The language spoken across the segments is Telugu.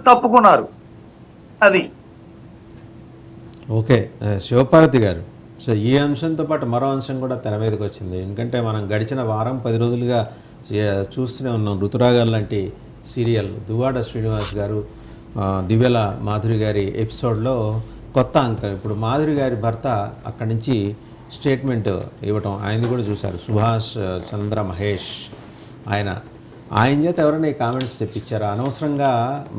తప్పుకున్నారు. అది ఓకే. శివపార్వతి గారు, సో ఈ అంశంతో పాటు మరో అంశం కూడా తెర మీదకి వచ్చింది. ఎందుకంటే మనం గడిచిన వారం 10 రోజులుగా చూస్తూనే ఉన్నాం. ఋతురాగాలు లాంటి సీరియల్ దువ్వాడ శ్రీనివాస్ గారు దివ్యల మాధురి గారి ఎపిసోడ్లో కొత్త అంకం. ఇప్పుడు మాధురి గారి భర్త అక్కడి నుంచి స్టేట్మెంట్ ఇవ్వటం ఆయనది కూడా చూశారు. సుభాష్ చంద్ర మహేష్ ఆయన చేత ఎవరైనా ఈ కామెంట్స్ తెప్పించారా? అనవసరంగా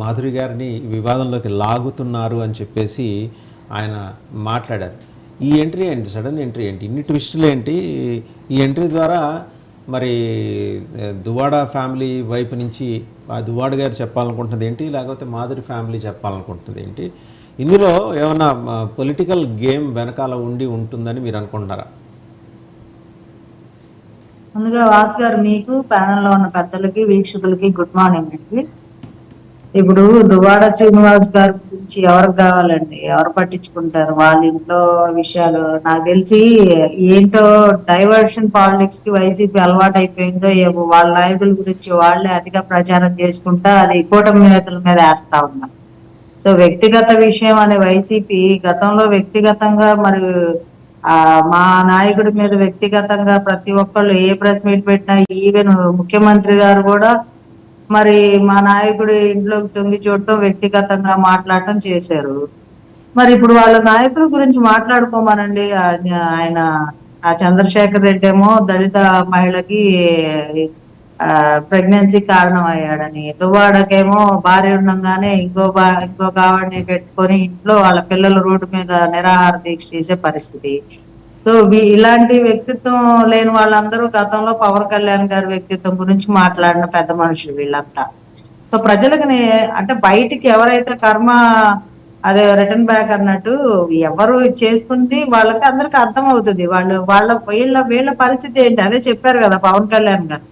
మాధురి గారిని వివాదంలోకి లాగుతున్నారు అని చెప్పేసి ఆయన మాట్లాడారు. ఈ ఎంట్రీ ఏంటి? సడన్ ఎంట్రీ ఏంటి? ఇన్ని ట్విస్టులు ఏంటి? ఈ ఎంట్రీ ద్వారా మరి దువ్వాడ ఫ్యామిలీ వైపు నుంచి ఆ దువ్వాడ గారు చెప్పాలనుకుంటున్నది ఏంటి, లేకపోతే మాధురి ఫ్యామిలీ చెప్పాలనుకుంటున్నది ఏంటి? ఇందులో ఏమన్నా పొలిటికల్ గేమ్ వెనకాల ఉంటుందని మీరు అనుకుంటున్నారా? ముందుగా వాసు గారు, మీకు ప్యానెల్లో ఉన్న పెద్దలకి వీక్షకులకి గుడ్ మార్నింగ్ అండి. ఇప్పుడు దువ్వాడ శ్రీనివాస్ గారి గురించి ఎవరికి కావాలండి? ఎవరు పట్టించుకుంటారు వాళ్ళ ఇంట్లో విషయాలు? నాకు తెలిసి ఏంటో డైవర్షన్ పాలిటిక్స్ కి వైసీపీ అలవాటు అయిపోయిందో ఏమో. వాళ్ళ నాయకుల గురించి వాళ్ళే అతిగా ప్రచారం చేసుకుంటా అది కూటమి నేతల మీద వేస్తా ఉన్నారు. సో వ్యక్తిగత విషయం అనే వైసీపీ గతంలో వ్యక్తిగతంగా మరి మా నాయకుడి మీద వ్యక్తిగతంగా ప్రతి ఒక్కళ్ళు ఏ ప్రెస్ మీట్ పెట్టినా, ఈవెన్ ముఖ్యమంత్రి గారు కూడా మరి మా నాయకుడి ఇంట్లోకి తొంగి చూడటం, వ్యక్తిగతంగా మాట్లాడటం చేశారు. మరి ఇప్పుడు వాళ్ళ నాయకుల గురించి మాట్లాడుకోమనండి. ఆయన ఆ చంద్రశేఖర్ రెడ్డి ఏమో దళిత మహిళకి ప్రెగ్నెన్సీ కారణం అయ్యాడని, దువ్వాడకేమో భార్య ఉండగానే ఇంకో ఆవిడని పెట్టుకొని ఇంట్లో వాళ్ళ పిల్లల రోడ్డు మీద నిరాహార దీక్ష చేసే పరిస్థితి. సో ఇలాంటి వ్యక్తిత్వం లేని వాళ్ళందరూ గతంలో పవన్ కళ్యాణ్ గారి వ్యక్తిత్వం గురించి మాట్లాడిన పెద్ద మనుషులు వీళ్ళంతా. సో ప్రజలకు అంటే బయటికి ఎవరైతే కర్మ అదే రిటర్న్ బ్యాక్ అన్నట్టు ఎవరు చేసుకుంది వాళ్ళకి అందరికి అర్థం అవుతుంది. వీళ్ళ పరిస్థితి ఏంటి? అదే చెప్పారు కదా పవన్ కళ్యాణ్ గారు,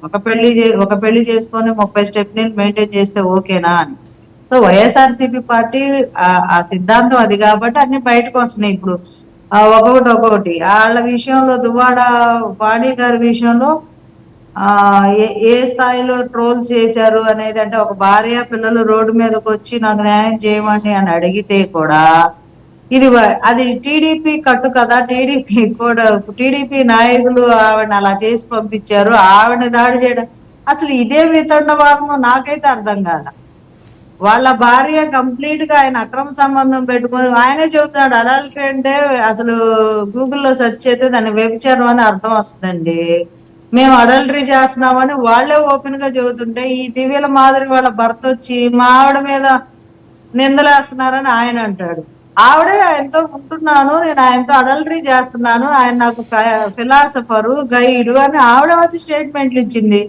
ఒక పెళ్లి చేసుకొని 30 స్టెప్నీలు మెయింటైన్ చేస్తే ఓకేనా అని. సో వైఎస్ఆర్సీపీ పార్టీ ఆ సిద్ధాంతం అది కాబట్టి అన్ని బయటకు వస్తున్నాయి ఇప్పుడు ఒక్కొక్కటి. వాళ్ళ విషయంలో దువ్వాడ వాణి గారి విషయంలో ఏ స్థాయిలో ట్రోల్స్ చేశారు అనేది, అంటే ఒక భార్య పిల్లలు రోడ్డు మీదకి వచ్చి నాకు న్యాయం చేయమని అని అడిగితే కూడా అది టీడీపీ కట్టు కదా. టీడీపీ నాయకులు ఆవిడని అలా చేసి పంపించారు. ఆవిడని దాడి చేయడం అసలు ఇదే వితండవాదం నాకైతే అర్థం కాదు. వాళ్ళ భార్య కంప్లీట్ గా ఆయన అక్రమ సంబంధం పెట్టుకొని ఆయనే చెబుతున్నాడు. అడల్టరీ అంటే అసలు గూగుల్లో సెర్చ్ చేస్తే దాన్ని వ్యభిచారం అని అర్థం వస్తుందండి. మేము అడల్టరీ చేస్తున్నామని వాళ్లే ఓపెన్ గా చెబుతుంటే ఈ దివ్యల మాదిరి వాళ్ళ భర్త వచ్చి మా ఆవిడ మీద నిందలేస్తున్నారని ఆయన అంటాడు. ఆవిడే ఆయనతో ఉంటున్నాను, నేను ఆయనతో అడల్టరీ చేస్తున్నాను, ఆయన నాకు ఫిలాసఫరు గైడు అని ఆవిడ వచ్చి స్టేట్మెంట్లు ఇచ్చింది.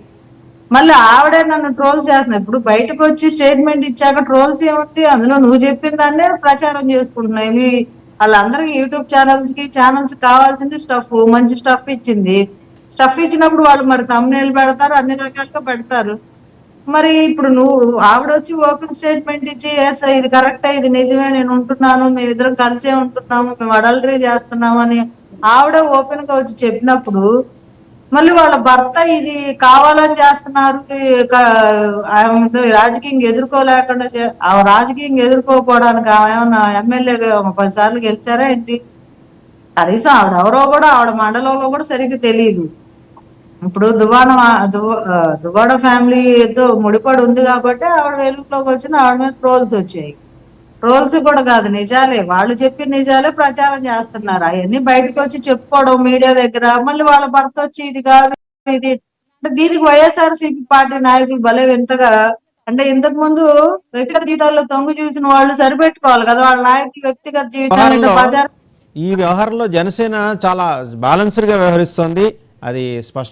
మళ్ళీ ఆవిడే నన్ను ట్రోల్స్ చేస్తున్నా. ఇప్పుడు బయటకు వచ్చి స్టేట్మెంట్ ఇచ్చాక ట్రోల్స్ ఏముంది? అందులో నువ్వు చెప్పిన దాన్నే ప్రచారం చేసుకుంటున్నాయి. వాళ్ళందరికీ యూట్యూబ్ ఛానల్స్ కావాల్సింది స్టఫ్, మంచి స్టఫ్ ఇచ్చింది. స్టఫ్ ఇచ్చినప్పుడు వాళ్ళు మరి థంబ్నెయిల్ పెడతారు, అన్ని రకాలుగా పెడతారు. మరి ఇప్పుడు ఆవిడ వచ్చి ఓపెన్ స్టేట్మెంట్ ఇచ్చి ఇది కరెక్టే, ఇది నిజమే, నేను ఉంటున్నాను, మేమిద్దరం కలిసే ఉంటున్నాము, మేము అడల్టరీ చేస్తున్నాము అని ఆవిడ ఓపెన్ గా వచ్చి చెప్పినప్పుడు మళ్ళీ వాళ్ళ భర్త ఇది కావాలని చేస్తున్నారు, రాజకీయంగా ఎదుర్కోలేకుండా రాజకీయంగా ఎదుర్కోకపోవడానికి ఏమన్నా ఎమ్మెల్యేగా 10 సార్లు గెలిచారా ఏంటి? కనీసం ఆవిడ కూడా ఆవిడ మండలంలో కూడా సరిగ్గా తెలియదు. ఇప్పుడు దువ్వాడ ఫ్యామిలీతో ముడిపడి ఉంది కాబట్టి ఆవిడ వెలుగులోకి వచ్చిన ఆవిడ మీద ట్రోల్స్ వచ్చాయి. ట్రోల్స్ కూడా కాదు, నిజాలే, వాళ్ళు చెప్పిన నిజాలే ప్రచారం చేస్తున్నారు. అవన్నీ బయటకు వచ్చి చెప్పుకోవడం మీడియా దగ్గర. మళ్ళీ వాళ్ళ భర్త వచ్చి ఇది కాదు ఇది, దీనికి వైఎస్ఆర్సీపీ పార్టీ నాయకులు భలే వింతగా, అంటే ఇంతకు ముందు వ్యక్తిగత జీవితాల్లో తొంగి చూసిన వాళ్ళు సరిపెట్టుకోవాలి కదా వాళ్ళ నాయకులు వ్యక్తిగత జీవితాలు ప్రచారం. ఈ వ్యవహారంలో జనసేన చాలా బ్యాలెన్స్డ్ గా వ్యవహరిస్తోంది, అది స్పష్టం.